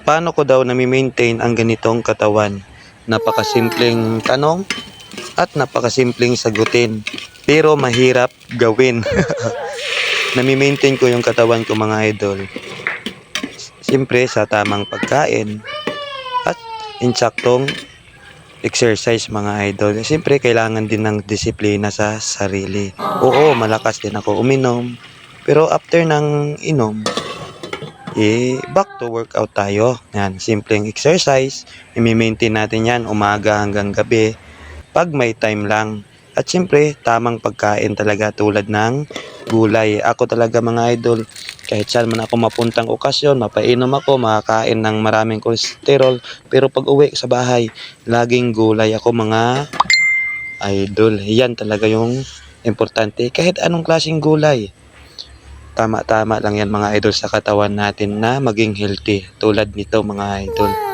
Paano ko daw nami-maintain ang ganitong katawan? Napakasimpleng tanong at napakasimpleng sagutin. Pero mahirap gawin. Nami-maintain ko yung katawan ko mga idol. Siyempre sa tamang pagkain at insaktong exercise mga idol. Siyempre kailangan din ng disiplina sa sarili. Oo, malakas din ako uminom. Pero after ng inom, back to workout tayo. Yan, simpleng exercise. I-maintain natin yan umaga hanggang gabi pag may time lang. At siyempre, tamang pagkain talaga tulad ng gulay. Ako talaga mga idol, kahit saan man ako mapuntang okasyon, mapainom ako, makakain ng maraming kolesterol. Pero pag uwi sa bahay, laging gulay ako mga idol. Yan talaga yung importante. Kahit anong klaseng gulay. Tama-tama lang yan mga idol sa katawan natin na maging healthy. Tulad nito mga idol.